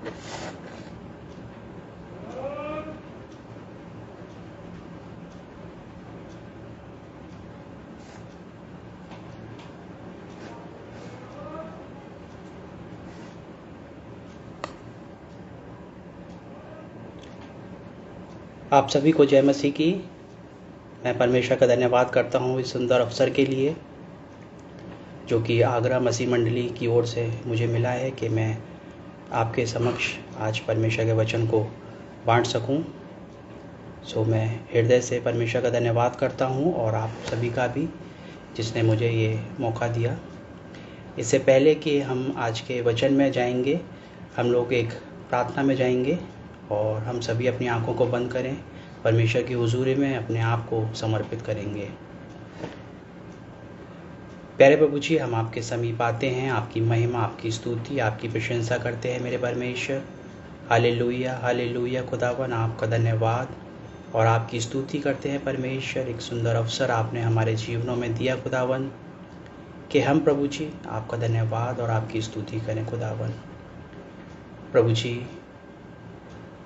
आप सभी को जय मसीह की। मैं परमेश्वर का धन्यवाद करता हूँ इस सुंदर अवसर के लिए जो कि आगरा मसीह मंडली की ओर से मुझे मिला है कि मैं आपके समक्ष आज परमेश्वर के वचन को बांट सकूं। मैं हृदय से परमेश्वर का धन्यवाद करता हूं और आप सभी का भी जिसने मुझे ये मौका दिया। इससे पहले कि हम आज के वचन में जाएंगे, हम लोग एक प्रार्थना में जाएंगे और हम सभी अपनी आंखों को बंद करें, परमेश्वर की हुजूरी में अपने आप को समर्पित करेंगे। प्यारे प्रभु जी, हम आपके समीप आते हैं, आपकी महिमा, आपकी स्तुति, आपकी प्रशंसा करते हैं मेरे परमेश्वर। हालेलुया हालेलुया खुदावन, आपका धन्यवाद और आपकी स्तुति करते हैं परमेश्वर। एक सुंदर अवसर आपने हमारे जीवनों में दिया खुदावन कि हम प्रभु जी आपका धन्यवाद और आपकी स्तुति करें खुदावन। प्रभु जी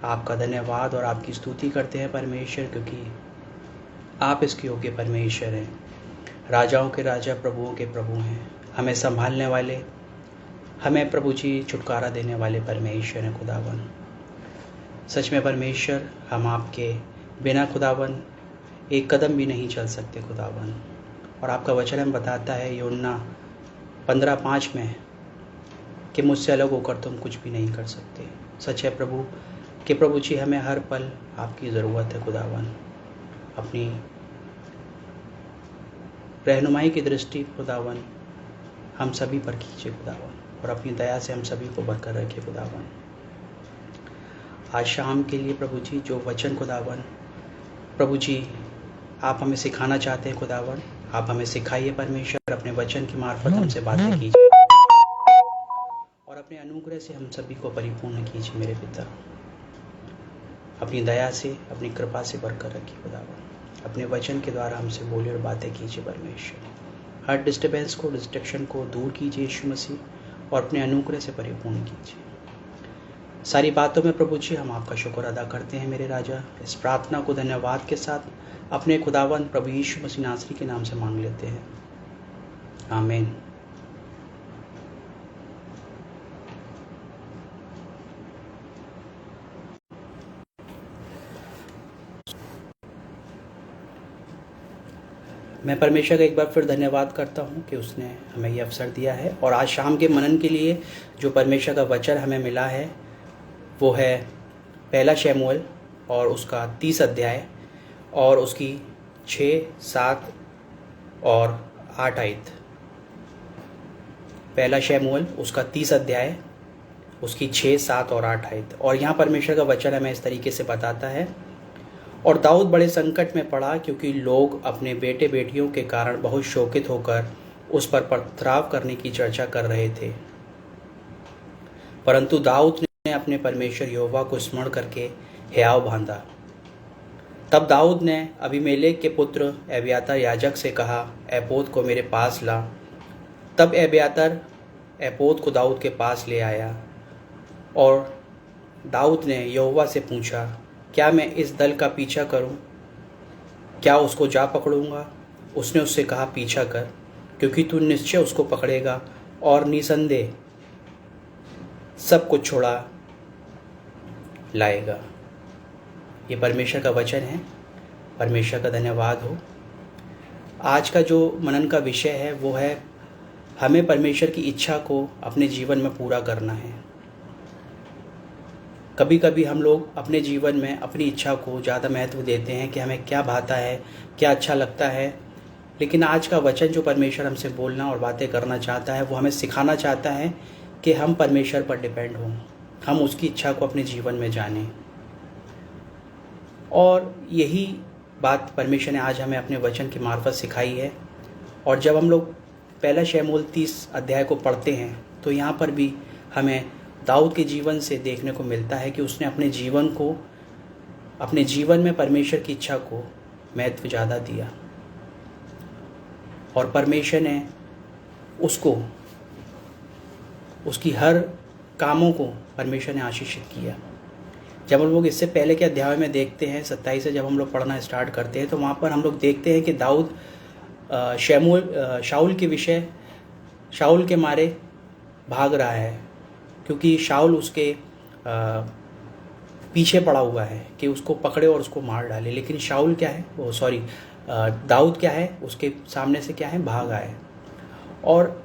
आपका धन्यवाद और आपकी स्तुति करते हैं परमेश्वर, क्योंकि आप इसके योग्य परमेश्वर हैं, राजाओं के राजा, प्रभुओं के प्रभु हैं, हमें संभालने वाले, हमें प्रभु जी छुटकारा देने वाले परमेश्वर हैं खुदावन। सच में परमेश्वर, हम आपके बिना खुदावन एक कदम भी नहीं चल सकते खुदावन। और आपका वचन हम बताता है यूहन्ना 15:5 में कि मुझसे अलग होकर तुम कुछ भी नहीं कर सकते। सच है प्रभु कि प्रभु जी हमें हर पल आपकी ज़रूरत है खुदावन। अपनी रहनुमाई की दृष्टि खुदावन हम सभी पर कीजिए खुदावन, और अपनी दया से हम सभी को भरकर रखिए खुदावन। आज शाम के लिए प्रभु जी जो वचन खुदावन, प्रभु जी आप हमें सिखाना चाहते हैं खुदावन, आप हमें सिखाइए परमेश्वर। अपने वचन की मार्फत हमसे बातें कीजिए और अपने अनुग्रह से हम सभी को परिपूर्ण कीजिए मेरे पिता। अपनी दया से, अपनी कृपा से भरकर रखिए खुदावन। अपने वचन के द्वारा हमसे बोलिए और बातें कीजिए परमेश्वर। हर डिस्टर्बेंस को, डिस्ट्रैक्शन को दूर कीजिए यीशु मसीह, और अपने अनुग्रह से परिपूर्ण कीजिए। सारी बातों में प्रभु जी हम आपका शुक्र अदा करते हैं मेरे राजा। इस प्रार्थना को धन्यवाद के साथ अपने खुदावन प्रभु यीशु मसीह नासरी के नाम से मांग लेते हैं, आमीन। मैं परमेश्वर का एक बार फिर धन्यवाद करता हूँ कि उसने हमें ये अवसर दिया है। और आज शाम के मनन के लिए जो परमेश्वर का वचन हमें मिला है वो है पहला शमूएल और उसका 30 अध्याय और उसकी 6, 7 और 8 आयत। पहला शमूएल उसका 30 अध्याय, उसकी 6, 7 और 8 आयत। और यहाँ परमेश्वर का वचन हमें इस तरीके से बताता है, और दाऊद बड़े संकट में पड़ा क्योंकि लोग अपने बेटे बेटियों के कारण बहुत शोकित होकर उस पर पथराव करने की चर्चा कर रहे थे। परंतु दाऊद ने अपने परमेश्वर यहोवा को स्मरण करके हियाव बांधा। तब दाऊद ने अबीमेलेक के पुत्र एब्यातार याजक से कहा, एपोद को मेरे पास ला। तब एब्यातार एपोद को दाऊद के पास ले आया, और दाऊद ने यहोवा से पूछा, क्या मैं इस दल का पीछा करूं? क्या उसको जा पकड़ूंगा? उसने उससे कहा, पीछा कर, क्योंकि तू निश्चय उसको पकड़ेगा और निसंदेह सब कुछ छोड़ा लाएगा। ये परमेश्वर का वचन है। परमेश्वर का धन्यवाद हो। आज का जो मनन का विषय है वो है हमें परमेश्वर की इच्छा को अपने जीवन में पूरा करना है। कभी कभी हम लोग अपने जीवन में अपनी इच्छा को ज़्यादा महत्व देते हैं कि हमें क्या भाता है, क्या अच्छा लगता है। लेकिन आज का वचन जो परमेश्वर हमसे बोलना और बातें करना चाहता है वो हमें सिखाना चाहता है कि हम परमेश्वर पर डिपेंड हों, हम उसकी इच्छा को अपने जीवन में जानें। और यही बात परमेश्वर ने आज हमें अपने वचन की मार्फत सिखाई है। और जब हम लोग पहला शमूएल 30 अध्याय को पढ़ते हैं तो यहाँ पर भी हमें दाऊद के जीवन से देखने को मिलता है कि उसने अपने जीवन में परमेश्वर की इच्छा को महत्व ज़्यादा दिया, और परमेश्वर ने उसको उसकी हर कामों को परमेश्वर ने आशीषित किया। जब हम लोग इससे पहले के अध्याय में देखते हैं 27 से जब हम लोग पढ़ना स्टार्ट करते हैं तो वहाँ पर हम लोग देखते हैं कि दाऊद शाऊल के मारे भाग रहा है, क्योंकि शाऊल उसके पीछे पड़ा हुआ है कि उसको पकड़े और उसको मार डाले। लेकिन शाऊल क्या है, दाऊद क्या है, उसके सामने से क्या है, भाग आए। और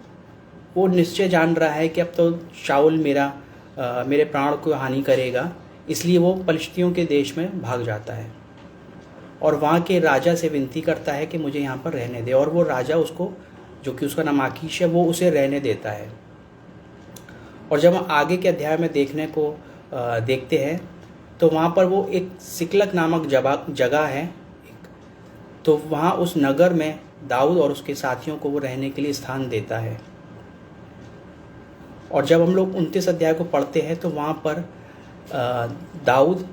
वो निश्चय जान रहा है कि अब तो शाऊल मेरे प्राण को हानि करेगा, इसलिए वो पलिश्तियों के देश में भाग जाता है और वहाँ के राजा से विनती करता है कि मुझे यहाँ पर रहने दे। और वो राजा उसको, जो कि उसका नाम आकीश है, वो उसे रहने देता है। और जब हम आगे के अध्याय में देखते हैं तो वहाँ पर वो एक सिकलग नामक जगह है, तो वहाँ उस नगर में दाऊद और उसके साथियों को वो रहने के लिए स्थान देता है। और जब हम लोग 29 अध्याय को पढ़ते हैं तो वहाँ पर दाऊद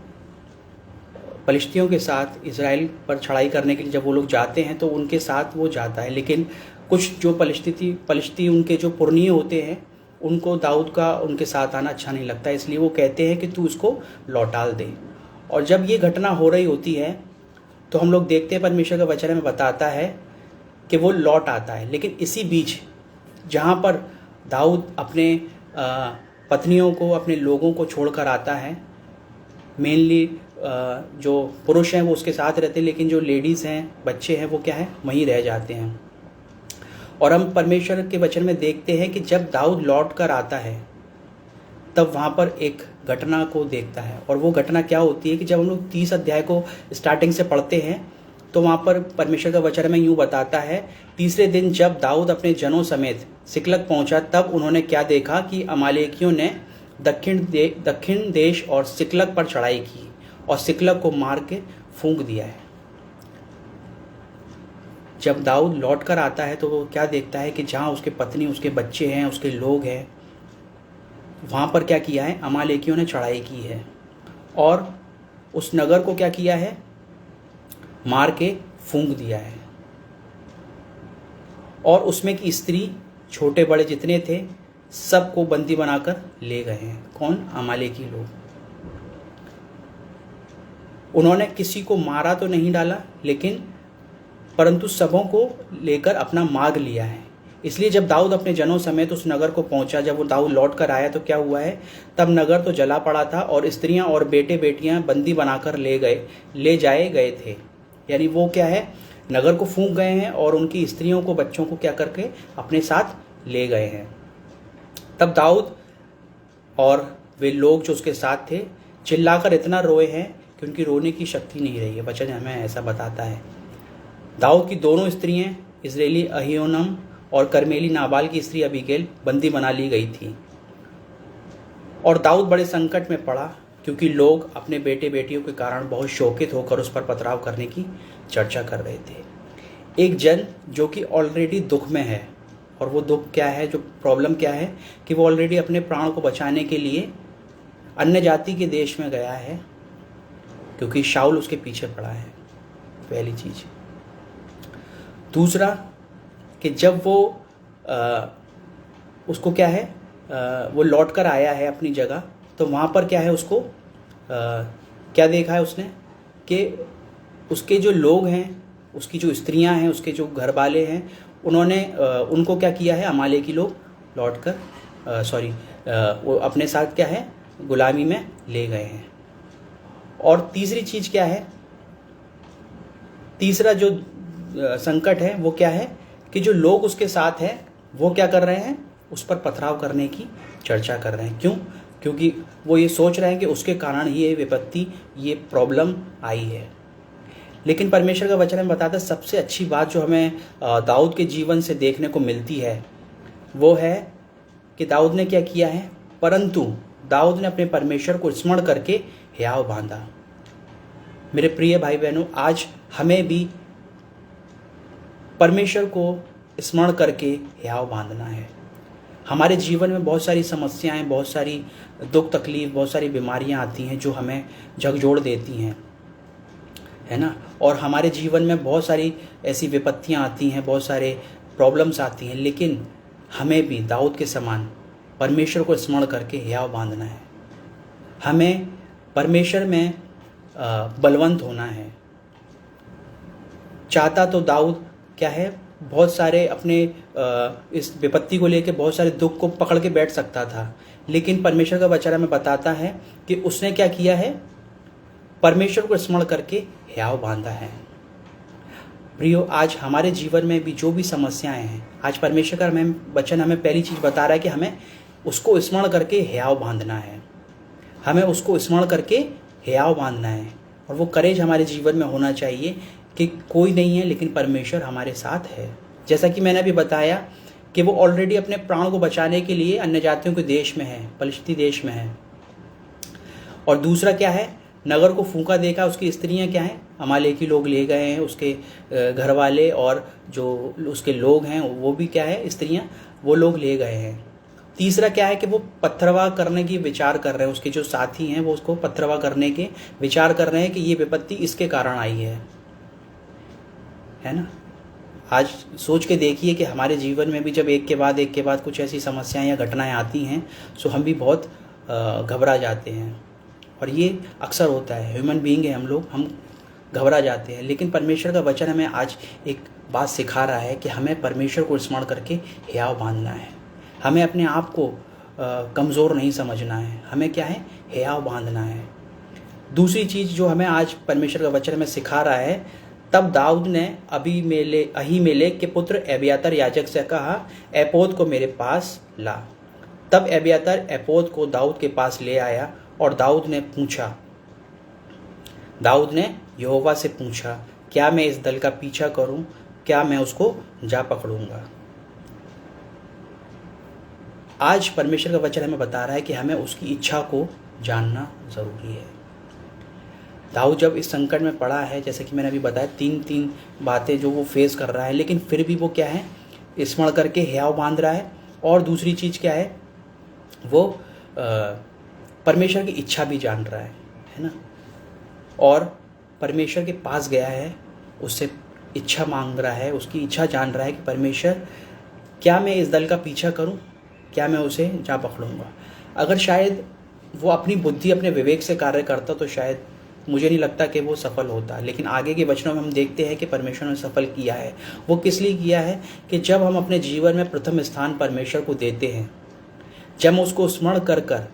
पलिश्तियों के साथ इज़राइल पर चढ़ाई करने के लिए जब वो लोग जाते हैं तो उनके साथ वो जाता है। लेकिन कुछ जो पलिश्ती उनके जो पुरनिये होते हैं, उनको दाऊद का उनके साथ आना अच्छा नहीं लगता, इसलिए वो कहते हैं कि तू इसको लौटाल दे। और जब ये घटना हो रही होती है तो हम लोग देखते हैं परमेश्वर का वचन में बताता है कि वो लौट आता है। लेकिन इसी बीच जहाँ पर दाऊद अपने पत्नियों को, अपने लोगों को छोड़कर आता है, मेनली जो पुरुष हैं वो उसके साथ रहते हैं, लेकिन जो लेडीज़ हैं, बच्चे हैं, वो क्या है, वहीं रह जाते हैं। और हम परमेश्वर के वचन में देखते हैं कि जब दाऊद लौट कर आता है तब वहाँ पर एक घटना को देखता है। और वो घटना क्या होती है कि जब हम लोग 30 अध्याय को स्टार्टिंग से पढ़ते हैं तो वहाँ पर परमेश्वर का वचन में यूँ बताता है, तीसरे दिन जब दाऊद अपने जनों समेत सिकलग पहुँचा तब उन्होंने क्या देखा कि अमालेकियों ने दक्षिण देश और सिकलग पर चढ़ाई की और सिकलग को मार के फूंक दिया है। जब दाऊद लौट कर आता है तो वो क्या देखता है कि जहाँ उसके पत्नी, उसके बच्चे हैं, उसके लोग हैं, वहाँ पर क्या किया है, अमालेकियों ने चढ़ाई की है और उस नगर को क्या किया है, मार के फूंक दिया है। और उसमें की स्त्री, छोटे बड़े जितने थे, सबको बंदी बनाकर ले गए हैं। कौन? अमालेकी लोग। उन्होंने किसी को मारा तो नहीं डाला, लेकिन परंतु सबों को लेकर अपना मार्ग लिया है। इसलिए जब दाऊद अपने जनों समेत उस नगर को पहुंचा, जब वो दाऊद लौट कर आया तो क्या हुआ है, तब नगर तो जला पड़ा था और स्त्रियां और बेटे बेटियां बंदी बनाकर ले जाए गए थे। यानी वो क्या है, नगर को फूंक गए हैं और उनकी स्त्रियों को, बच्चों को क्या करके अपने साथ ले गए हैं। तब दाऊद और वे लोग जो उसके साथ थे चिल्लाकर इतना रोए हैं कि उनकी रोने की शक्ति नहीं रही है। वचन हमें ऐसा बताता है। दाऊद की दोनों स्त्रियां, इज़राइली अहियोनम और कर्मेली नाबाल की स्त्री अबीगैल, बंदी बना ली गई थी। और दाऊद बड़े संकट में पड़ा, क्योंकि लोग अपने बेटे बेटियों के कारण बहुत शोकित होकर उस पर पथराव करने की चर्चा कर रहे थे। एक जन जो कि ऑलरेडी दुख में है, और वो दुख क्या है, जो प्रॉब्लम क्या है कि वो ऑलरेडी अपने प्राण को बचाने के लिए अन्य जाति के देश में गया है, क्योंकि शाऊल उसके पीछे पड़ा है। पहली चीज़। दूसरा कि जब वो उसको क्या है, वो लौट कर आया है अपनी जगह, तो वहाँ पर क्या है, उसको क्या देखा है उसने कि उसके जो लोग हैं, उसकी जो स्त्रियां हैं, उसके जो घर वाले हैं, उन्होंने उनको क्या किया है, अमालेकी लोग लौट कर वो अपने साथ क्या है, गुलामी में ले गए हैं। और तीसरी चीज़ क्या है, तीसरा जो संकट है वो क्या है कि जो लोग उसके साथ हैं वो क्या कर रहे हैं, उस पर पथराव करने की चर्चा कर रहे हैं। क्यों? क्योंकि वो ये सोच रहे हैं कि उसके कारण ही ये विपत्ति, ये प्रॉब्लम आई है। लेकिन परमेश्वर का वचन हमें बताता है, सबसे अच्छी बात जो हमें दाऊद के जीवन से देखने को मिलती है वो है कि दाऊद ने क्या किया है, परंतु दाऊद ने अपने परमेश्वर को स्मरण करके हियाव बांधा। मेरे प्रिय भाई बहनों, आज हमें भी परमेश्वर को स्मरण करके हियाव बांधना है। हमारे जीवन में बहुत सारी समस्याएं, बहुत सारी दुख तकलीफ, बहुत सारी बीमारियां आती हैं जो हमें झकझोर देती हैं, है ना। और हमारे जीवन में बहुत सारी ऐसी विपत्तियां आती हैं, बहुत सारे प्रॉब्लम्स आती हैं, लेकिन हमें भी दाऊद के समान परमेश्वर को स्मरण करके हियाव बांधना है। हमें परमेश्वर में बलवंत होना है। चाहता तो दाऊद क्या है, बहुत सारे अपने इस विपत्ति को लेकर बहुत सारे दुख को पकड़ के बैठ सकता था, लेकिन परमेश्वर का वचन हमें बताता है कि उसने क्या किया है, परमेश्वर को स्मरण करके हियाव बांधा है। प्रियो, आज हमारे जीवन में भी जो भी समस्याएं हैं, आज परमेश्वर का वचन हमें पहली चीज़ बता रहा है कि हमें उसको स्मरण करके हियाव बांधना है। हमें उसको स्मरण करके हियाव बांधना है, और वो करेज हमारे जीवन में होना चाहिए कि कोई नहीं है लेकिन परमेश्वर हमारे साथ है। जैसा कि मैंने अभी बताया कि वो ऑलरेडी अपने प्राण को बचाने के लिए अन्य जातियों के देश में है, फलिस्ती देश में है। और दूसरा क्या है, नगर को फूंका देखा, उसकी स्त्रियां क्या हैं, अमालेकी लोग ले गए हैं, उसके घर वाले और जो उसके लोग हैं वो भी क्या है, स्त्रियां, वो लोग ले गए हैं। तीसरा क्या है कि वो पत्थरवाह करने की विचार कर रहे हैं, उसके जो साथी हैं वो उसको पत्थरवाह करने के विचार कर रहे हैं कि ये विपत्ति इसके कारण आई है ना। आज सोच के देखिए कि हमारे जीवन में भी जब एक के बाद कुछ ऐसी समस्याएं या घटनाएं आती हैं तो हम भी बहुत घबरा जाते हैं, और ये अक्सर होता है, ह्यूमन बीइंग है हम लोग, हम घबरा जाते हैं। लेकिन परमेश्वर का वचन हमें आज एक बात सिखा रहा है कि हमें परमेश्वर को स्मरण करके हियाव बांधना है। हमें अपने आप को कमज़ोर नहीं समझना है, हमें क्या है, हियाव बांधना है। दूसरी चीज़ जो हमें आज परमेश्वर का वचन हमें सिखा रहा है, तब दाऊद ने अहीमेलेक के पुत्र एब्यातार याजक से कहा, एपोद को मेरे पास ला। तब एब्यातार एपोद को दाऊद के पास ले आया, और दाऊद ने यहोवा से पूछा, क्या मैं इस दल का पीछा करूं, क्या मैं उसको जा पकड़ूंगा। आज परमेश्वर का वचन हमें बता रहा है कि हमें उसकी इच्छा को जानना जरूरी है। दाऊद जब इस संकट में पड़ा है, जैसे कि मैंने अभी बताया, तीन बातें जो वो फेस कर रहा है, लेकिन फिर भी वो क्या है, स्मरण करके हियाव बांध रहा है। और दूसरी चीज़ क्या है, वो परमेश्वर की इच्छा भी जान रहा है ना। और परमेश्वर के पास गया है, उससे इच्छा मांग रहा है, उसकी इच्छा जान रहा है कि परमेश्वर, क्या मैं इस दल का पीछा करूं, क्या मैं उसे जा पकड़ूंगा। अगर शायद वो अपनी बुद्धि, अपने विवेक से कार्य करता तो शायद मुझे नहीं लगता कि वो सफल होता। लेकिन आगे के वचनों में हम देखते हैं कि परमेश्वर ने सफल किया है। वो किस लिए किया है कि जब हम अपने जीवन में प्रथम स्थान परमेश्वर को देते हैं, जब हम उसको स्मरण कर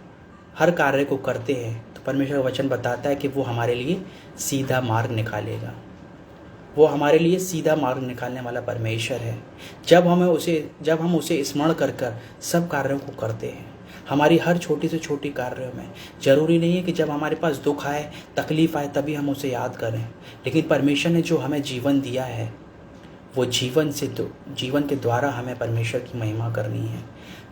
हर कार्य को करते हैं, तो परमेश्वर का वचन बताता है कि वो हमारे लिए सीधा मार्ग निकालेगा। वो हमारे लिए सीधा मार्ग निकालने वाला परमेश्वर है। जब हम उसे स्मरण कर सब कार्यों को करते हैं, हमारी हर छोटी से छोटी कार्यों में, जरूरी नहीं है कि जब हमारे पास दुख आए, तकलीफ आए, तभी हम उसे याद करें, लेकिन परमेश्वर ने जो हमें जीवन दिया है, वो जीवन के द्वारा हमें परमेश्वर की महिमा करनी है।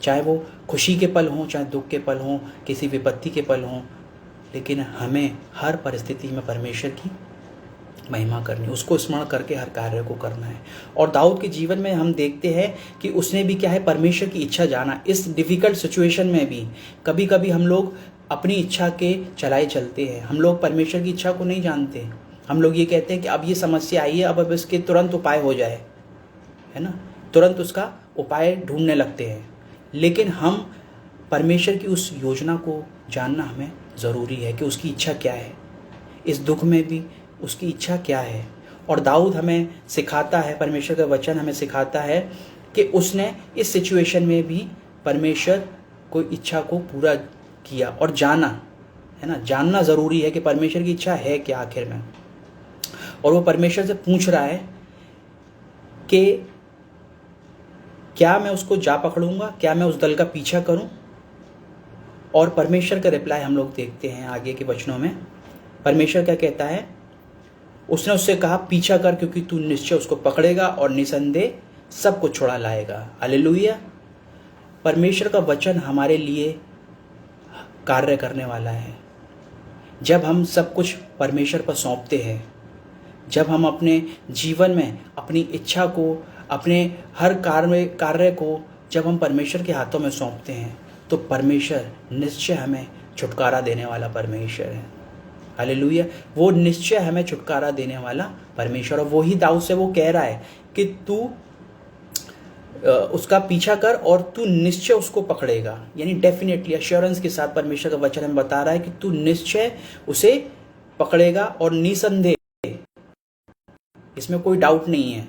चाहे वो खुशी के पल हों, चाहे दुख के पल हों, किसी विपत्ति के पल हों, लेकिन हमें हर परिस्थिति में परमेश्वर की महिमा करनी, उसको स्मरण करके हर कार्य को करना है। और दाऊद के जीवन में हम देखते हैं कि उसने भी क्या है, परमेश्वर की इच्छा जाना। इस डिफ़िकल्ट सिचुएशन में भी कभी कभी हम लोग अपनी इच्छा के चलाए चलते हैं, हम लोग परमेश्वर की इच्छा को नहीं जानते। हम लोग ये कहते हैं कि अब ये समस्या आई है, अब इसके तुरंत उपाय हो जाए, है ना, तुरंत उसका उपाय ढूंढने लगते हैं। लेकिन हम परमेश्वर की उस योजना को जानना हमें ज़रूरी है कि उसकी इच्छा क्या है, इस दुख में भी उसकी इच्छा क्या है। और दाऊद हमें सिखाता है, परमेश्वर का वचन हमें सिखाता है कि उसने इस सिचुएशन में भी परमेश्वर को इच्छा को पूरा किया और जाना, है ना। जानना ज़रूरी है कि परमेश्वर की इच्छा है क्या आखिर में। और वो परमेश्वर से पूछ रहा है कि क्या मैं उसको जा पकड़ूंगा, क्या मैं उस दल का पीछा करूं। और परमेश्वर का रिप्लाई हम लोग देखते हैं आगे के वचनों में। परमेश्वर क्या कहता है, उसने उससे कहा, पीछा कर, क्योंकि तू निश्चय उसको पकड़ेगा और निसंदेह सब कुछ छुड़ा लाएगा। हालेलुया। परमेश्वर का वचन हमारे लिए कार्य करने वाला है। जब हम सब कुछ परमेश्वर पर सौंपते हैं, जब हम अपने जीवन में अपनी इच्छा को, अपने हर कार्य को जब हम परमेश्वर के हाथों में सौंपते हैं, तो परमेश्वर निश्चय हमें छुटकारा देने वाला परमेश्वर है। हालेलुया। वो निश्चय हमें छुटकारा देने वाला परमेश्वर। और वही दाऊद से वो कह रहा है कि तू उसका पीछा कर और तू निश्चय उसको पकड़ेगा। यानी डेफिनेटली एश्योरेंस के साथ परमेश्वर का वचन हमें बता रहा है कि तू निश्चय उसे पकड़ेगा और निसंदेह, इसमें कोई डाउट नहीं है,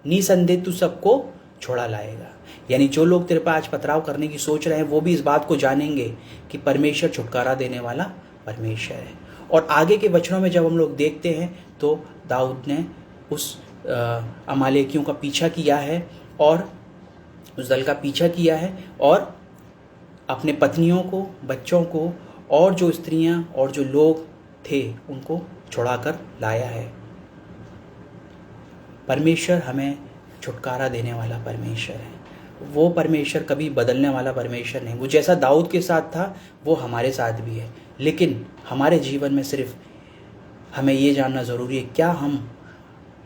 निसंदेह तू सबको छोड़ा लाएगा। यानी जो लोग तेरे पर आज पथराव करने की सोच रहे हैं वो भी इस बात को जानेंगे कि परमेश्वर छुटकारा देने वाला परमेश्वर है। और आगे के वचनों में जब हम लोग देखते हैं तो दाऊद ने उस अमालेकियों का पीछा किया है और उस दल का पीछा किया है और अपने पत्नियों को, बच्चों को और जो स्त्रियां और जो लोग थे उनको छुड़ाकर लाया है। परमेश्वर हमें छुटकारा देने वाला परमेश्वर है। वो परमेश्वर कभी बदलने वाला परमेश्वर नहीं। वो जैसा दाऊद के साथ था वो हमारे साथ भी है। लेकिन हमारे जीवन में सिर्फ हमें ये जानना ज़रूरी है, क्या हम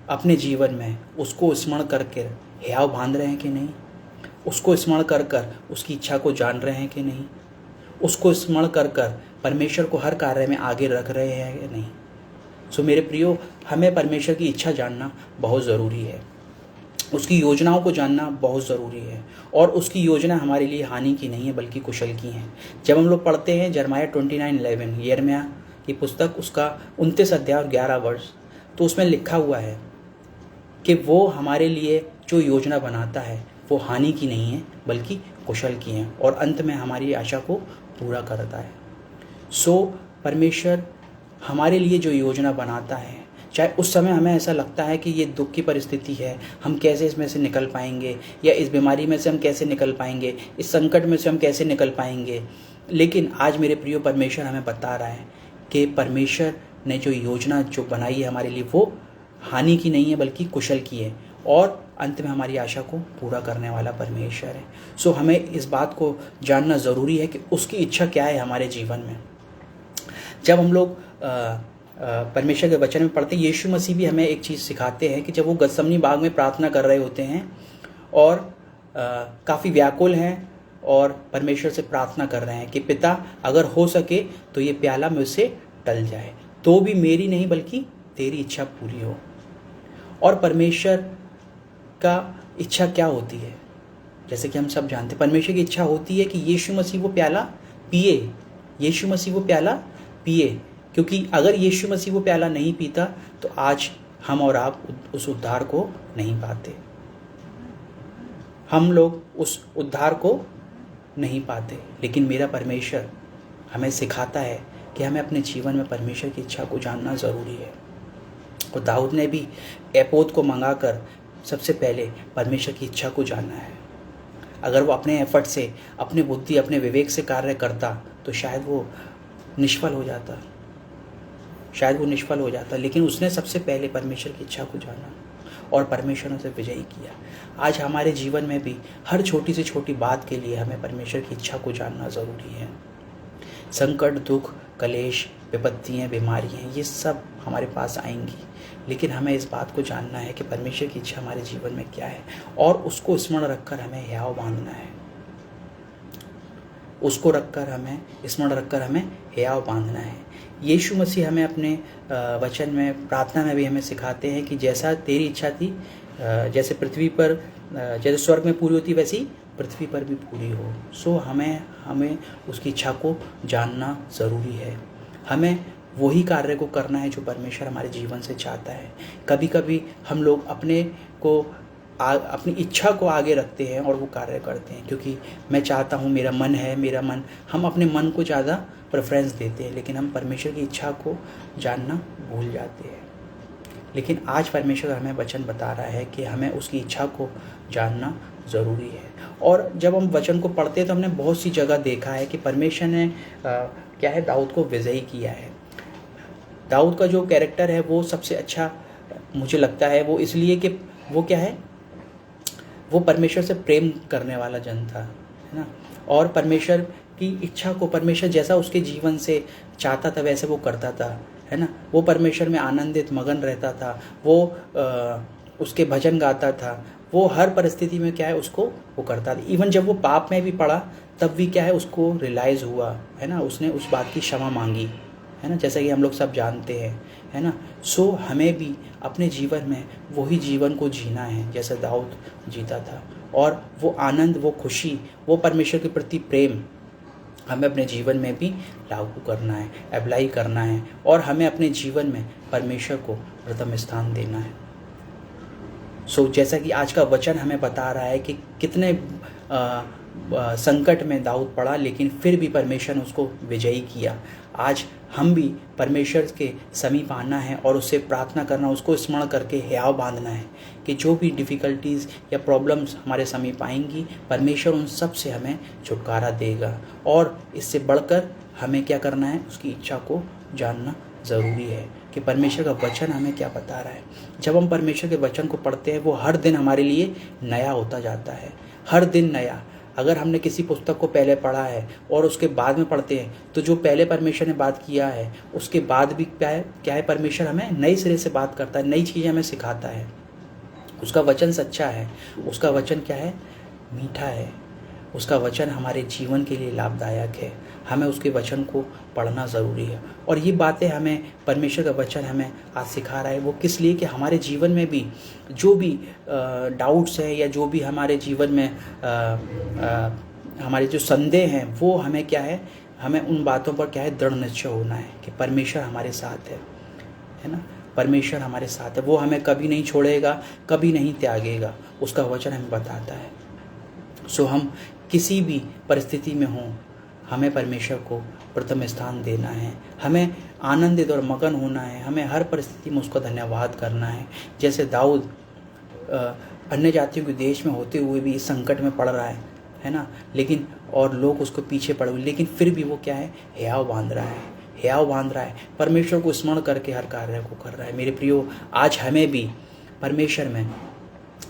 अपने जीवन में उसको स्मरण करके हियाव बांध रहे हैं कि नहीं, उसको स्मरण कर कर उसकी इच्छा को जान रहे हैं कि नहीं, उसको स्मरण कर कर परमेश्वर को हर कार्य में आगे रख रहे हैं कि नहीं। सो मेरे प्रियो, हमें परमेश्वर की इच्छा जानना बहुत ज़रूरी है, उसकी योजनाओं को जानना बहुत ज़रूरी है। और उसकी योजना हमारे लिए हानि की नहीं है बल्कि कुशल की है। जब हम लोग पढ़ते हैं यिर्मयाह 29:11, यिर्मयाह की पुस्तक उसका 29 अध्याय और 11 वर्ष, तो उसमें लिखा हुआ है कि वो हमारे लिए जो योजना बनाता है वो हानि की नहीं है बल्कि कुशल की है और अंत में हमारी आशा को पूरा करता है। सो परमेश्वर हमारे लिए जो योजना बनाता है, चाहे उस समय हमें ऐसा लगता है कि ये दुख की परिस्थिति है, हम कैसे इसमें से निकल पाएंगे, या इस बीमारी में से हम कैसे निकल पाएंगे, इस संकट में से हम कैसे निकल पाएंगे, लेकिन आज मेरे प्रियो परमेश्वर हमें बता रहा है कि परमेश्वर ने जो योजना जो बनाई है हमारे लिए वो हानि की नहीं है बल्कि कुशल की है और अंत में हमारी आशा को पूरा करने वाला परमेश्वर है। सो हमें इस बात को जानना ज़रूरी है कि उसकी इच्छा क्या है हमारे जीवन में। जब हम लोग परमेश्वर के वचन में पढ़ते हैं, यीशु मसीह भी हमें एक चीज़ सिखाते हैं कि जब वो गतसमनी बाग में प्रार्थना कर रहे होते हैं और काफ़ी व्याकुल हैं और परमेश्वर से प्रार्थना कर रहे हैं कि पिता अगर हो सके तो ये प्याला मुझसे टल जाए, तो भी मेरी नहीं बल्कि तेरी इच्छा पूरी हो। और परमेश्वर का इच्छा क्या होती है? जैसे कि हम सब जानते हैं, परमेश्वर की इच्छा होती है कि यीशु मसीह वो प्याला पिए, यीशु मसीह वो प्याला पिए, क्योंकि अगर यीशु मसीह वो प्याला नहीं पीता तो आज हम और आप उस उद्धार को नहीं पाते, हम लोग उस उद्धार को नहीं पाते। लेकिन मेरा परमेश्वर हमें सिखाता है कि हमें अपने जीवन में परमेश्वर की इच्छा को जानना ज़रूरी है। और दाऊद ने भी एपोद को मंगाकर सबसे पहले परमेश्वर की इच्छा को जानना है। अगर वो अपने एफर्ट से, अपने बुद्धि, अपने विवेक से कार्य करता तो शायद वो निष्फल हो जाता, लेकिन उसने सबसे पहले परमेश्वर की इच्छा को जाना और परमेश्वर ने उसे विजयी किया। आज हमारे जीवन में भी हर छोटी से छोटी बात के लिए हमें परमेश्वर की इच्छा को जानना ज़रूरी है। संकट, दुख, कलेश, विपत्तियाँ, बीमारियाँ, ये सब हमारे पास आएंगी, लेकिन हमें इस बात को जानना है कि परमेश्वर की इच्छा हमारे जीवन में क्या है और उसको स्मरण रखकर हमें हियाव बांधना है, उसको रखकर हमें स्मरण रखकर हमें हियाव बांधना है। यीशु मसीह हमें अपने वचन में, प्रार्थना में भी हमें सिखाते हैं कि जैसा तेरी इच्छा थी, जैसे पृथ्वी पर, जैसे स्वर्ग में पूरी होती वैसी पृथ्वी पर भी पूरी हो। सो हमें उसकी इच्छा को जानना ज़रूरी है। हमें वही कार्य को करना है जो परमेश्वर हमारे जीवन से चाहता है। कभी कभी हम लोग अपनी इच्छा को आगे रखते हैं और वो कार्य करते हैं, क्योंकि मैं चाहता हूँ, मेरा मन है, मेरा मन, हम अपने मन को ज़्यादा प्रेफरेंस देते हैं, लेकिन हम परमेश्वर की इच्छा को जानना भूल जाते हैं। लेकिन आज परमेश्वर हमें वचन बता रहा है कि हमें उसकी इच्छा को जानना ज़रूरी है। और जब हम वचन को पढ़ते हैं तो हमने बहुत सी जगह देखा है कि परमेश्वर ने क्या है, दाऊद को विजयी किया है। दाऊद का जो कैरेक्टर है वो सबसे अच्छा मुझे लगता है, वो इसलिए कि वो क्या है, वो परमेश्वर से प्रेम करने वाला जन था, है ना। और परमेश्वर की इच्छा को परमेश्वर जैसा उसके जीवन से चाहता था वैसे वो करता था, है ना। वो परमेश्वर में आनंदित, मगन रहता था, वो उसके भजन गाता था, वो हर परिस्थिति में क्या है उसको वो करता था। इवन जब वो पाप में भी पड़ा तब भी क्या है उसको रियलाइज़ हुआ, है ना, उसने उस बात की क्षमा मांगी, है ना, जैसा कि हम लोग सब जानते हैं, है ना। सो हमें भी अपने जीवन में वही जीवन को जीना है जैसा दाऊद जीता था। और वो आनंद, वो खुशी, वो परमेश्वर के प्रति प्रेम हमें अपने जीवन में भी लागू करना है, अप्लाई करना है, और हमें अपने जीवन में परमेश्वर को प्रथम स्थान देना है। जैसा कि आज का वचन हमें बता रहा है कि कितने संकट में दाऊद पड़ा, लेकिन फिर भी परमेश्वर ने उसको विजयी किया। आज हम भी परमेश्वर के समीप आना है और उससे प्रार्थना करना, उसको स्मरण करके हियाव बांधना है कि जो भी डिफ़िकल्टीज़ या प्रॉब्लम्स हमारे समीप आएंगी, परमेश्वर उन सब से हमें छुटकारा देगा। और इससे बढ़कर हमें क्या करना है, उसकी इच्छा को जानना ज़रूरी है कि परमेश्वर का वचन हमें क्या बता रहा है। जब हम परमेश्वर के वचन को पढ़ते हैं, वो हर दिन हमारे लिए नया होता जाता है, हर दिन नया। अगर हमने किसी पुस्तक को पहले पढ़ा है और उसके बाद में पढ़ते हैं, तो जो पहले परमेश्वर ने बात किया है उसके बाद भी क्या है परमेश्वर हमें नए सिरे से बात करता है, नई चीज़ें हमें सिखाता है। उसका वचन सच्चा है, उसका वचन क्या है, मीठा है, उसका वचन हमारे जीवन के लिए लाभदायक है। हमें उसके वचन को पढ़ना ज़रूरी है। और ये बातें हमें परमेश्वर का वचन हमें आज सिखा रहा है, वो किस लिए कि हमारे जीवन में भी जो भी डाउट्स हैं या जो भी हमारे जीवन में हमारे जो संदेह हैं, वो हमें क्या है, हमें उन बातों पर क्या है, दृढ़ निश्चय होना है कि परमेश्वर हमारे साथ है ना, परमेश्वर हमारे साथ है, वो हमें कभी नहीं छोड़ेगा, कभी नहीं त्यागेगा, उसका वचन हमें बताता है। हम किसी भी परिस्थिति में हों, हमें परमेश्वर को प्रथम स्थान देना है, हमें आनंदित और मगन होना है, हमें हर परिस्थिति में उसका धन्यवाद करना है। जैसे दाऊद अन्य जातियों के देश में होते हुए भी इस संकट में पड़ रहा है ना, लेकिन और लोग उसको पीछे पड़े हुए, लेकिन फिर भी वो क्या है, हियाव बांध रहा है, हियाव बांध रहा है, परमेश्वर को स्मरण करके हर कार्य को कर रहा है। मेरे प्रियो, आज हमें भी परमेश्वर में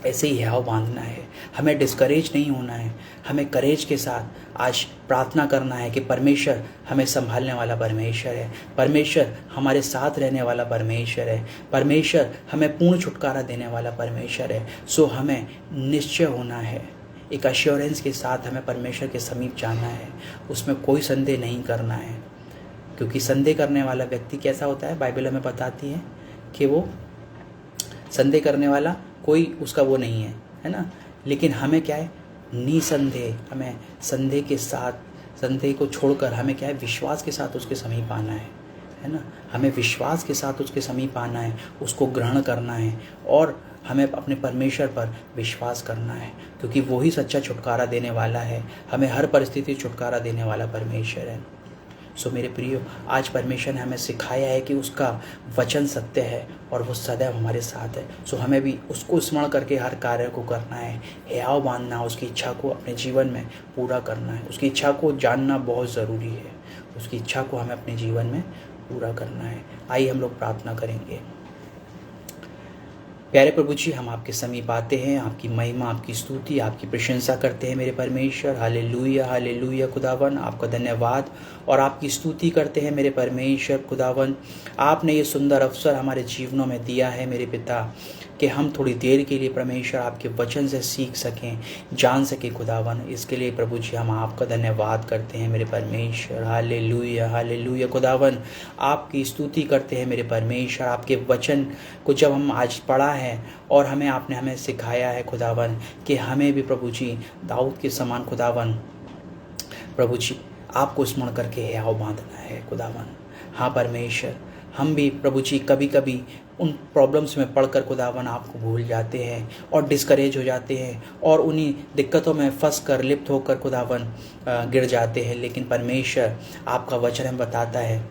ऐसे ही हियाव बांधना है, हमें डिस्करेज नहीं होना है, हमें करेज के साथ आज प्रार्थना करना है कि परमेश्वर हमें संभालने वाला परमेश्वर है, परमेश्वर हमारे साथ रहने वाला परमेश्वर है, परमेश्वर हमें पूर्ण छुटकारा देने वाला परमेश्वर है। हमें निश्चय होना है, एक अश्योरेंस के साथ हमें परमेश्वर के समीप जाना है, उसमें कोई संदेह नहीं करना है। क्योंकि संदेह करने वाला व्यक्ति कैसा होता है, बाइबल हमें बताती है कि वो संदेह करने वाला कोई उसका वो नहीं है ना। लेकिन हमें क्या है, निसंदेह, हमें संदेह के साथ, संदेह को छोड़कर हमें क्या है, विश्वास के साथ उसके समीप आना है ना। हमें विश्वास के साथ उसके समीप आना है, उसको ग्रहण करना है और हमें अपने परमेश्वर पर विश्वास करना है, क्योंकि वही सच्चा छुटकारा देने वाला है, हमें हर परिस्थिति छुटकारा देने वाला परमेश्वर है। मेरे प्रियो, आज परमेश्वर ने हमें सिखाया है कि उसका वचन सत्य है और वो सदैव हमारे साथ है। हमें भी उसको स्मरण करके हर कार्य को करना है, हियाव बांधना है, उसकी इच्छा को अपने जीवन में पूरा करना है। उसकी इच्छा को जानना बहुत ज़रूरी है, उसकी इच्छा को हमें अपने जीवन में पूरा करना है। आइए हम लोग प्रार्थना करेंगे। प्यारे प्रभु जी, हम आपके समीप आते हैं, आपकी महिमा, आपकी स्तुति, आपकी प्रशंसा करते हैं मेरे परमेश्वर। हालेलुया, हालेलुया खुदावन, आपका धन्यवाद और आपकी स्तुति करते हैं मेरे परमेश्वर खुदावन। आपने ये सुंदर अवसर हमारे जीवनों में दिया है मेरे पिता, कि हम थोड़ी देर के लिए परमेश्वर आपके वचन से सीख सकें, जान सकें खुदावन। इसके लिए प्रभु जी हम आपका धन्यवाद करते हैं मेरे परमेश्वर। हालेलुया, हालेलुया खुदावन, आपकी स्तुति करते हैं मेरे परमेश्वर। आपके वचन को जब हम आज पढ़ा है और आपने हमें सिखाया है खुदावन कि हमें भी प्रभु जी दाऊद के समान खुदावन प्रभु जी आपको स्मरण करके हियाव बांधना है खुदावन। हाँ परमेश्वर, हम भी प्रभु जी कभी कभी उन प्रॉब्लम्स में पढ़कर खुदावन आपको भूल जाते हैं और डिस्करेज हो जाते हैं और उन्हीं दिक्कतों में फंस कर, लिप्त होकर खुदावन गिर जाते हैं। लेकिन परमेश्वर, आपका वचन हमें बताता है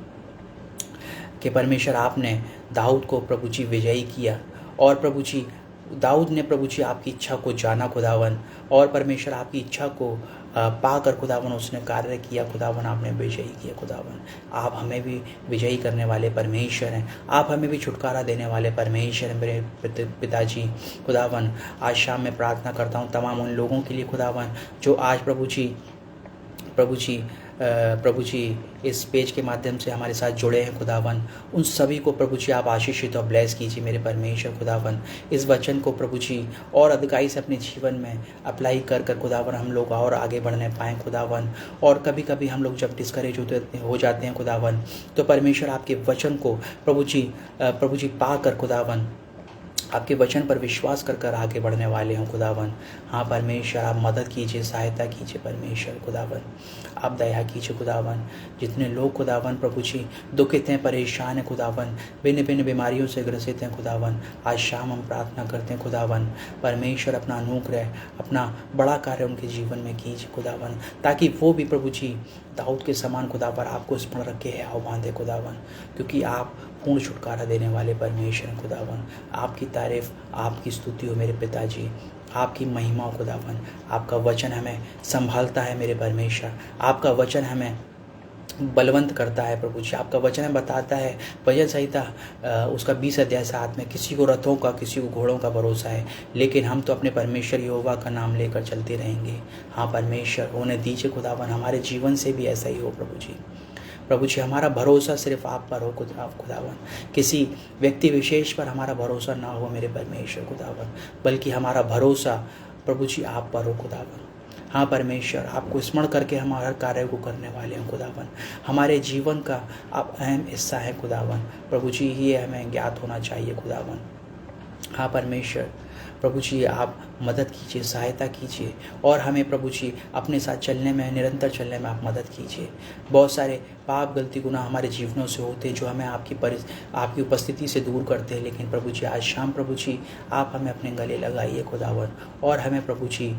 कि परमेश्वर आपने दाऊद को प्रभु जी विजयी किया और प्रभु जी दाऊद ने प्रभु जी आपकी इच्छा को जाना खुदावन, और परमेश्वर आपकी इच्छा को पाकर खुदावन उसने कार्य किया खुदावन, आपने विजयी किया खुदावन। आप हमें भी विजयी करने वाले परमेश्वर हैं, आप हमें भी छुटकारा देने वाले परमेश्वर हैं मेरे पिताजी खुदावन। आज शाम में प्रार्थना करता हूँ तमाम उन लोगों के लिए खुदावन जो आज प्रभु जी इस पेज के माध्यम से हमारे साथ जुड़े हैं खुदावन। उन सभी को प्रभु जी आप आशीषित और ब्लेस कीजिए मेरे परमेश्वर खुदावन। इस वचन को प्रभु जी और अधिकाई से अपने जीवन में अप्लाई कर खुदावन हम लोग और आगे बढ़ने पाएँ खुदावन। और कभी कभी हम लोग जब डिस्करेज हो जाते हैं खुदावन, तो परमेश्वर आपके वचन को प्रभु जी पाकर खुदावन आपके वचन पर विश्वास कर कर आगे बढ़ने वाले हों खुदावन। हाँ परमेश्वर, आप मदद कीजिए, सहायता कीजिए परमेश्वर खुदावन। आप दया कीजिए खुदावन। जितने लोग खुदावन प्रभु जी दुखित हैं, परेशान हैं खुदावन, भिन्न भिन्न बीमारियों से ग्रसित हैं खुदावन, आज शाम हम प्रार्थना करते हैं खुदावन परमेश्वर, अपना अनुग्रह, अपना बड़ा कार्य उनके जीवन में कीजिए खुदावन, ताकि वो भी प्रभु जी दाऊद के समान खुदावन आपको स्मरण रखे है आओ बांधे खुदावन, क्योंकि आप पूर्ण छुटकारा देने वाले परमेश्वर खुदावन। आपकी तारीफ, आपकी स्तुति हो मेरे पिताजी, आपकी महिमा हो खुदावन। आपका वचन हमें संभालता है मेरे परमेश्वर, आपका वचन हमें बलवंत करता है प्रभु जी। आपका वचन हमें बताता है, भजन संहिता उसका 20 अध्याय 7 में, किसी को रथों का किसी को घोड़ों का भरोसा है, लेकिन हम तो अपने परमेश्वर यहोवा का नाम लेकर चलते रहेंगे। हाँ परमेश्वर, होने दीजिए खुदावन, हमारे जीवन से भी ऐसा ही हो प्रभु जी। प्रभु जी, हमारा भरोसा सिर्फ आप पर हो खुदावन, किसी व्यक्ति विशेष पर हमारा भरोसा ना हो मेरे परमेश्वर खुदावन, बल्कि हमारा भरोसा प्रभु जी आप पर हो खुदावन। हाँ परमेश्वर, आपको स्मरण करके हम हर कार्य को करने वाले हैं खुदावन। हमारे जीवन का आप अहम हिस्सा है खुदावन प्रभु जी, ये हमें ज्ञात होना चाहिए खुदावन। हाँ परमेश्वर प्रभु जी, आप मदद कीजिए, सहायता कीजिए, और हमें प्रभु जी अपने साथ चलने में, निरंतर चलने में आप मदद कीजिए। बहुत सारे पाप, गलती, गुनाह हमारे जीवनों से होते हैं जो हमें आपकी उपस्थिति से दूर करते हैं, लेकिन प्रभु जी आज शाम प्रभु जी आप हमें अपने गले लगाइए खुदावन, और हमें प्रभु जी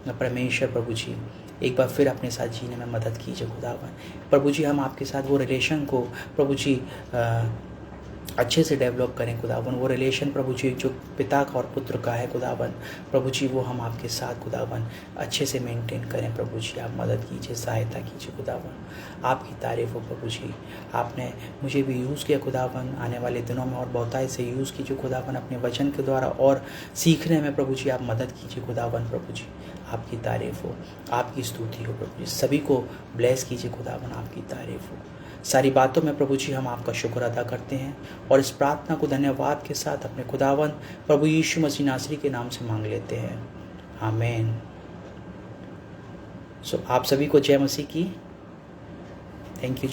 परमेश्वर प्रभु जी एक बार फिर अपने साथ जीने में मदद कीजिए खुदावन। प्रभु जी, हम आपके साथ वो रिलेशन को प्रभु जी अच्छे से डेवलप करें खुदावन, वो रिलेशन प्रभु जी जो पिता का और पुत्र का है खुदावन प्रभु जी, वो हम आपके साथ खुदावन अच्छे से मेंटेन करें प्रभु जी। आप मदद कीजिए, सहायता कीजिए खुदावन। आपकी तारीफ हो प्रभु जी, आपने मुझे भी यूज़ किया खुदावन, आने वाले दिनों में और बहुतायत से यूज़ कीजिए खुदावन अपने वचन के द्वारा, और सीखने में प्रभु जी आप मदद कीजिए खुदावन प्रभु जी। आपकी तारीफ हो, आपकी स्तुति हो प्रभु जी, सभी को ब्लेस कीजिए खुदावन, आपकी तारीफ हो। सारी बातों में प्रभु जी हम आपका शुक्र अदा करते हैं, और इस प्रार्थना को धन्यवाद के साथ अपने खुदावन प्रभु यीशु मसीह नासरी के नाम से मांग लेते हैं, आमीन। आप सभी को जय मसीह की। Thank you.